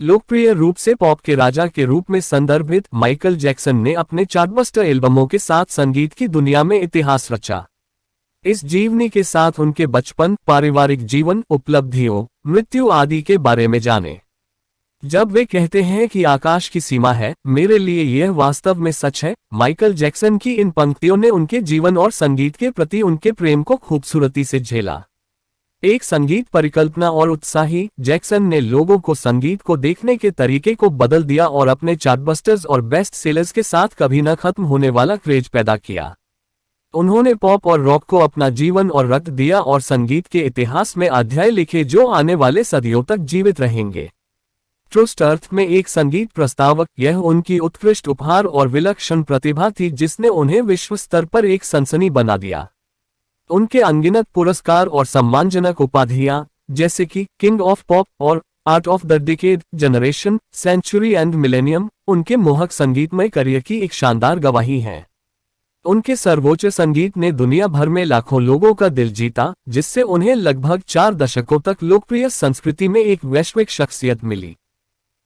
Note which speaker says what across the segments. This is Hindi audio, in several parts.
Speaker 1: लोकप्रिय रूप से पॉप के राजा के रूप में संदर्भित माइकल जैक्सन ने अपने चार्टबस्टर एल्बमों के साथ संगीत की दुनिया में इतिहास रचा। इस जीवनी के साथ उनके बचपन, पारिवारिक जीवन, उपलब्धियों, मृत्यु आदि के बारे में जाने। जब वे कहते हैं कि आकाश की सीमा है, मेरे लिए यह वास्तव में सच है। माइकल जैक्सन की इन पंक्तियों ने उनके जीवन और संगीत के प्रति उनके प्रेम को खूबसूरती से झेला। एक संगीत परिकल्पना और उत्साही, जैक्सन ने लोगों को संगीत को देखने के तरीके को बदल दिया और अपने चार्टबस्टर्स और बेस्ट सेलर्स के साथ कभी न खत्म होने वाला क्रेज पैदा किया। उन्होंने पॉप और रॉक को अपना जीवन और रक्त दिया और संगीत के इतिहास में अध्याय लिखे जो आने वाले सदियों तक जीवित रहेंगे। ट्रुस्ट अर्थ में एक संगीत प्रस्तावक, यह उनकी उत्कृष्ट उपहार और विलक्षण प्रतिभा थी जिसने उन्हें विश्व स्तर पर एक सनसनी बना दिया। उनके अनगिनत पुरस्कार और सम्मानजनक उपाधियां, जैसे कि किंग ऑफ पॉप और art of the decade, generation, century and millennium, उनके मोहक संगीतमय करियर की एक शानदार गवाही हैं। उनके सर्वोच्च संगीत ने दुनिया भर में लाखों लोगों का दिल जीता, जिससे उन्हें लगभग 4 दशकों तक लोकप्रिय संस्कृति में एक वैश्विक शख्सियत मिली।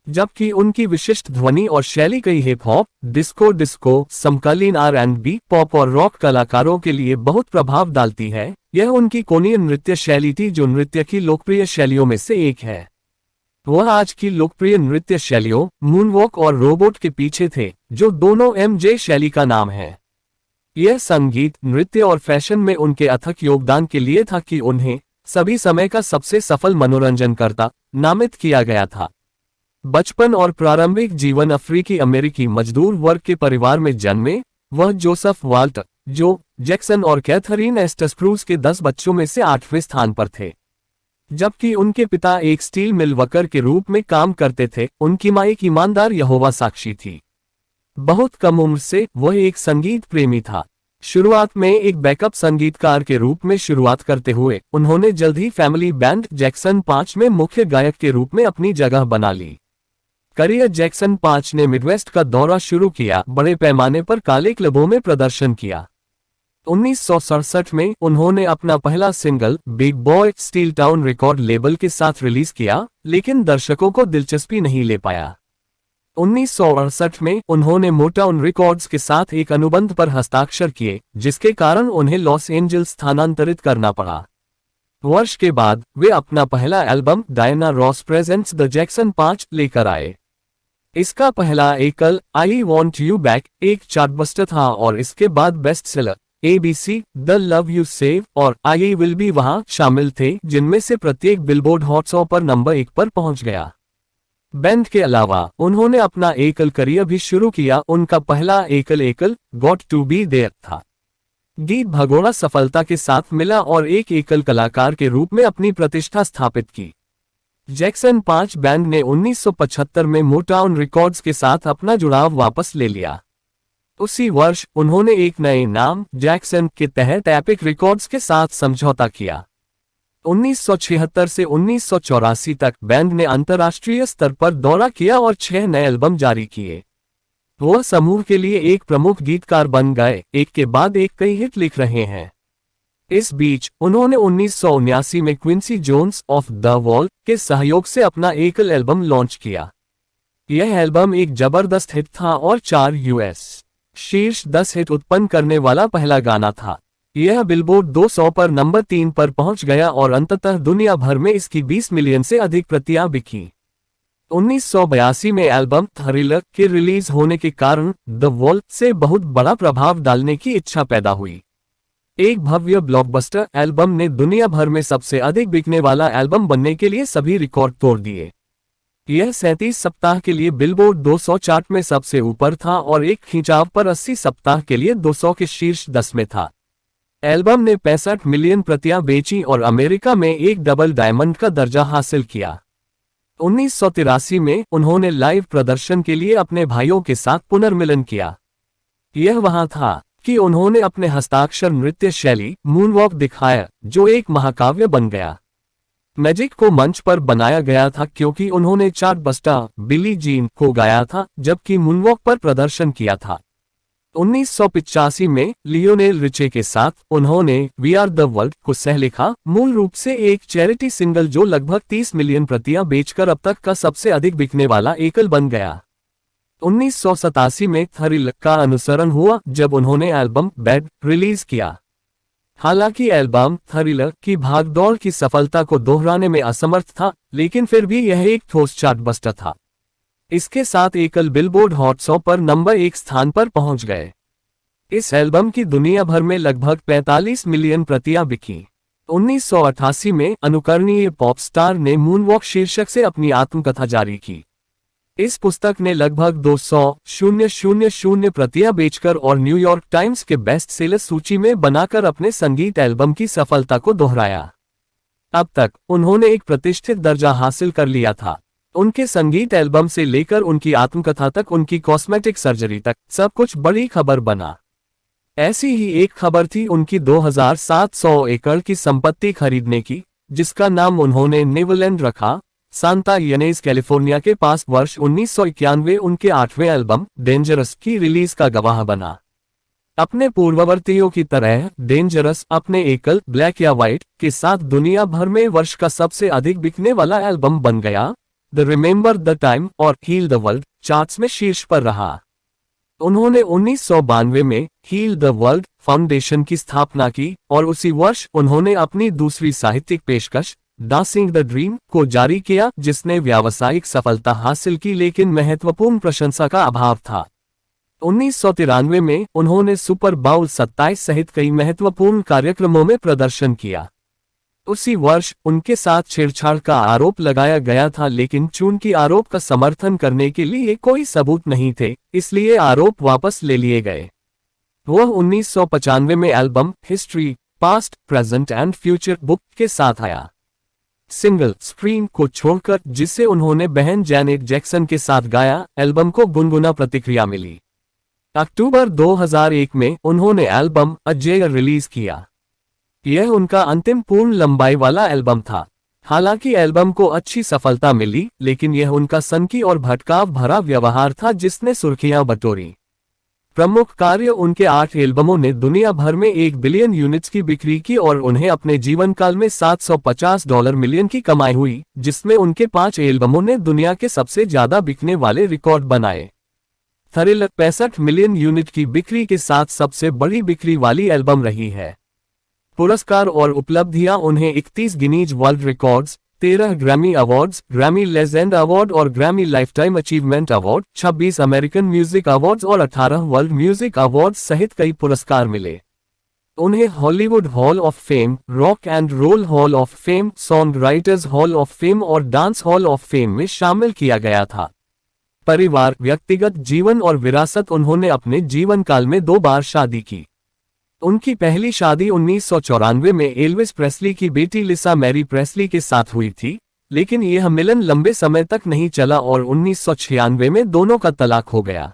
Speaker 1: जबकि उनकी विशिष्ट ध्वनि और शैली कई हिप हॉप, डिस्को, समकालीन R&B, पॉप और रॉक कलाकारों के लिए बहुत प्रभाव डालती है, यह उनकी कोनीय नृत्य शैली थी जो नृत्य की लोकप्रिय शैलियों में से एक है। वह आज की लोकप्रिय नृत्य शैलियों, मूनवॉक और रोबोट के पीछे थे, जो दोनों MJ शैली का नाम है। यह संगीत, नृत्य और फैशन में उनके अथक योगदान के लिए था कि उन्हें सभी समय का सबसे सफल मनोरंजनकर्ता नामित किया गया था। बचपन और प्रारंभिक जीवन अफ्रीकी अमेरिकी मजदूर वर्ग के परिवार में जन्मे, वह जोसेफ वाल्टर, जो जैक्सन और कैथरीन एस्टर स्प्रूस के 10 बच्चों में से 8वें स्थान पर थे। जबकि उनके पिता एक स्टील मिल वर्कर के रूप में काम करते थे, उनकी मां एक ईमानदार यहोवा साक्षी थी। बहुत कम उम्र से वह एक संगीत प्रेमी था। शुरुआत में एक बैकअप संगीतकार के रूप में शुरुआत करते हुए उन्होंने जल्द ही फैमिली बैंड जैक्सन 5 में मुख्य गायक के रूप में अपनी जगह बना ली। करियर जैक्सन 5 ने मिडवेस्ट का दौरा शुरू किया, बड़े पैमाने पर काले क्लबों में प्रदर्शन किया। 1967 में उन्होंने अपना पहला single big boy steel town record label के साथ रिलीज किया, लेकिन दर्शकों को दिलचस्पी नहीं ले पाया। 1968 में उन्होंने मोटाउन रिकॉर्ड्स के साथ एक अनुबंध पर हस्ताक्षर किए, जिसके कारण उन्हें लॉस एंजल्स स्थानांतरित करना पड़ा। वर्ष के बाद वे अपना पहला album Diana Ross presents the Jackson 5 लेकर आए। इसका पहला एकल आई वॉन्ट यू बैक एक चार्टबस्टर था और इसके बाद best seller ABC, the love you save और आई विल बी वहां शामिल थे, जिनमें से प्रत्येक बिलबोर्ड हॉट 100 पर नंबर 1 पर पहुंच गया। बैंड के अलावा उन्होंने अपना एकल करियर भी शुरू किया। उनका पहला एकल गॉट टू बी देयर था। गीत भगोड़ा सफलता के साथ मिला और एक एकल कलाकार के रूप में अपनी प्रतिष्ठा स्थापित की। जैक्सन 5 बैंड ने 1975 में मोटाउन रिकॉर्ड्स के साथ अपना जुड़ाव वापस ले लिया। उसी वर्ष उन्होंने एक नए नाम जैक्सन के तहत एपिक रिकॉर्ड्स के साथ समझौता किया। 1976 से 1984 तक बैंड ने अंतर्राष्ट्रीय स्तर पर दौरा किया और 6 नए एल्बम जारी किए। वह समूह के लिए एक प्रमुख गीतकार बन गए, एक के बाद एक कई हिट लिख रहे हैं। इस बीच उन्होंने 1979 में Quincy Jones Off the Wall के सहयोग से अपना एकल एल्बम लॉन्च किया। यह एल्बम एक जबरदस्त हिट था और 4 US शीर्ष 10 हिट उत्पन्न करने वाला पहला गाना था। यह बिलबोर्ड 200 पर नंबर 3 पर पहुंच गया और अंततः दुनिया भर में इसकी 20 मिलियन से अधिक प्रतियां बिकी। 1982 में एल्बम थ्रिलर के रिलीज होने के कारण द वॉल से बहुत बड़ा प्रभाव डालने की इच्छा पैदा हुई। एक भव्य ब्लॉकबस्टर एल्बम ने दुनिया भर में सबसे अधिक बिकने वाला एल्बम बनने के लिए सभी रिकॉर्ड तोड़ दिए। यह 37 सप्ताह के लिए बिलबोर्ड 200 चार्ट में सबसे ऊपर था और एक खिंचाव पर 80 सप्ताह के लिए 200 के शीर्ष 10 में था। एल्बम ने 65 मिलियन प्रतियां बेची और अमेरिका में एक डबल डायमंड का दर्जा हासिल किया। 1983 में उन्होंने लाइव प्रदर्शन के लिए अपने भाइयों के साथ पुनर्मिलन किया। यह वहां था कि उन्होंने अपने हस्ताक्षर नृत्य शैली मूनवॉक दिखाया, जो एक महाकाव्य बन गया। मैजिक को मंच पर बनाया गया था क्योंकि उन्होंने चार्टबस्टर बिली जीन को गाया था, जबकि मूनवॉक पर प्रदर्शन किया था। 1985 में लियोनेल रिचे के साथ उन्होंने वी आर द वर्ल्ड को सह-लिखा, मूल रूप से एक चैरिटी सिंगल जो लगभग 30 मिलियन प्रतियां बेचकर अब तक का सबसे अधिक बिकने वाला एकल बन गया। 1987 में थ्रिलर का अनुसरण हुआ जब उन्होंने एल्बम बैड रिलीज किया। हालांकि एल्बम थ्रिलर की भागदौड़ की सफलता को दोहराने में असमर्थ था, लेकिन फिर भी यह एक ठोस चार्टबस्टर था। इसके साथ एकल बिलबोर्ड हॉट 100 पर नंबर 1 स्थान पर पहुंच गए। इस एल्बम की दुनिया भर में लगभग 45 मिलियन प्रतियां बिकी। 1988 में अनुकरणीय पॉप स्टार ने मूनवॉक शीर्षक से अपनी आत्मकथा जारी की। इस पुस्तक ने लगभग 200,000 प्रतियां बेचकर और न्यूयॉर्क टाइम्स के बेस्ट सेलर सूची में बनाकर अपने संगीत एल्बम की सफलता को दोहराया। अब तक उन्होंने एक प्रतिष्ठित दर्जा हासिल कर लिया था। उनके संगीत एल्बम से लेकर उनकी आत्मकथा तक, उनकी कॉस्मेटिक सर्जरी तक, सब कुछ बड़ी खबर बना। ऐसी ही एक खबर थी उनकी 2700 एकड़ की संपत्ति खरीदने की, जिसका नाम उन्होंने नेवरलैंड रखा। सांता यूनेज कैलिफोर्निया के पास वर्ष 1991 उनके 8वें एल्बम डेंजरस की रिलीज का गवाह बना। अपने पूर्ववर्तियों की तरह डेंजरस अपने एकल ब्लैक या व्हाइट के साथ दुनिया भर में वर्ष का सबसे अधिक बिकने वाला एल्बम बन गया। द रिमेंबर द टाइम और हील द वर्ल्ड चार्ट्स में शीर्ष पर रहा। उन्होंने 1992 में हील द वर्ल्ड फाउंडेशन की स्थापना की और उसी वर्ष उन्होंने अपनी दूसरी साहित्यिक पेशकश डांसिंग द ड्रीम को जारी किया, जिसने व्यावसायिक सफलता हासिल की लेकिन महत्वपूर्ण प्रशंसा का अभाव था। 1993 में उन्होंने सुपर बाउल 27 सहित कई महत्वपूर्ण कार्यक्रमों में प्रदर्शन किया। उसी वर्ष उनके साथ छेड़छाड़ का आरोप लगाया गया था, लेकिन चूंकि आरोप का समर्थन करने के लिए कोई सबूत नहीं थे, इसलिए आरोप वापस ले लिए गए। वह 1995 में album history past present and future book के साथ आया। सिंगल स्क्रीन को छोड़कर, जिसे उन्होंने बहन जैनेट जैक्सन के साथ गाया, एल्बम को गुनगुना प्रतिक्रिया मिली। अक्टूबर 2001 में उन्होंने एल्बम अजय रिलीज किया। यह उनका अंतिम पूर्ण लंबाई वाला एल्बम था। हालांकि एल्बम को अच्छी सफलता मिली, लेकिन यह उनका सनकी और भटकाव भरा व्यवहार था जिसने सुर्खियां बटोरी। प्रमुख कार्य उनके 8 एल्बमों ने दुनिया भर में 1 बिलियन यूनिट्स की बिक्री की और उन्हें अपने जीवन काल में $750 मिलियन की कमाई हुई, जिसमें उनके 5 एल्बमों ने दुनिया के सबसे ज्यादा बिकने वाले रिकॉर्ड बनाए। थ्रिलर 65 मिलियन यूनिट की बिक्री के साथ सबसे बड़ी बिक्री वाली एल्बम रही है। पुरस्कार और उपलब्धियां उन्हें 31 Guinness world records, 13 Grammy awards, Grammy legend award और Grammy lifetime achievement award, 26 American music awards और 18 वर्ल्ड म्यूजिक अवार्ड्स सहित कई पुरस्कार मिले। उन्हें Hollywood hall of fame, rock and roll hall of fame, songwriters hall of fame और डांस हॉल ऑफ फेम में शामिल किया गया था। परिवार, व्यक्तिगत जीवन और विरासत। उन्होंने अपने जीवन काल में 2 बार शादी की। उनकी पहली शादी 1994 में एल्विस प्रेस्ली की बेटी लिसा मैरी प्रेस्ली के साथ हुई थी, लेकिन यह मिलन लंबे समय तक नहीं चला और 1996 में दोनों का तलाक हो गया।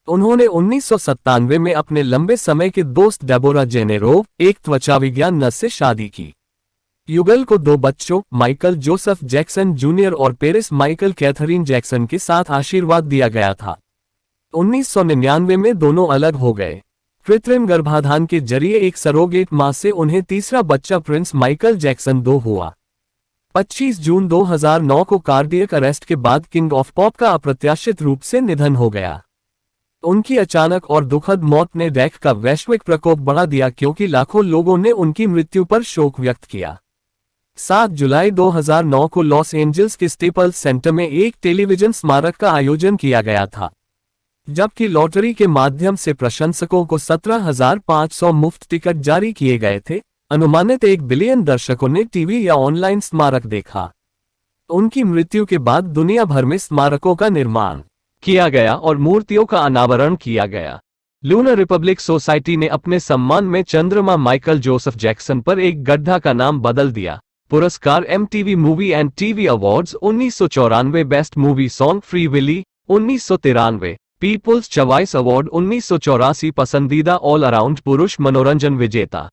Speaker 1: उन्होंने 1997 में अपने लंबे समय के दोस्त डेबोरा जेनेरोव, एक त्वचा विज्ञान नर्स से शादी की। युगल को 2 बच्चों माइकल जोसेफ जैक्सन जूनियर और पेरिस माइकल कैथरीन जैक्सन के साथ आशीर्वाद दिया गया था। 1999 में दोनों अलग हो गए। कृत्रिम गर्भाधान के जरिए एक सरोगेट मां से उन्हें तीसरा बच्चा प्रिंस माइकल जैक्सन 2 हुआ। 25 जून 2009 को कार्डियक अरेस्ट के बाद किंग ऑफ पॉप का अप्रत्याशित रूप से निधन हो गया। उनकी अचानक और दुखद मौत ने रॉक का वैश्विक प्रकोप बढ़ा दिया, क्योंकि लाखों लोगों ने उनकी मृत्यु पर शोक व्यक्त किया। 7 जुलाई 2009 को लॉस एंजल्स के स्टेपल्स सेंटर में एक टेलीविजन स्मारक का आयोजन किया गया था, जबकि लॉटरी के माध्यम से प्रशंसकों को 17,500 मुफ्त टिकट जारी किए गए थे। अनुमानित 1 बिलियन दर्शकों ने टीवी या ऑनलाइन स्मारक देखा। उनकी मृत्यु के बाद दुनिया भर में स्मारकों का निर्माण किया गया और मूर्तियों का अनावरण किया गया। लूनर रिपब्लिक सोसाइटी ने अपने सम्मान में चंद्रमा माइकल जोसेफ जैक्सन पर एक गड्ढा का नाम बदल दिया। पुरस्कार MTV movie and TV awards 1994 best movie song Free Willy 1993, people's choice award 1984 पसंदीदा ऑल अराउंड पुरुष मनोरंजन विजेता।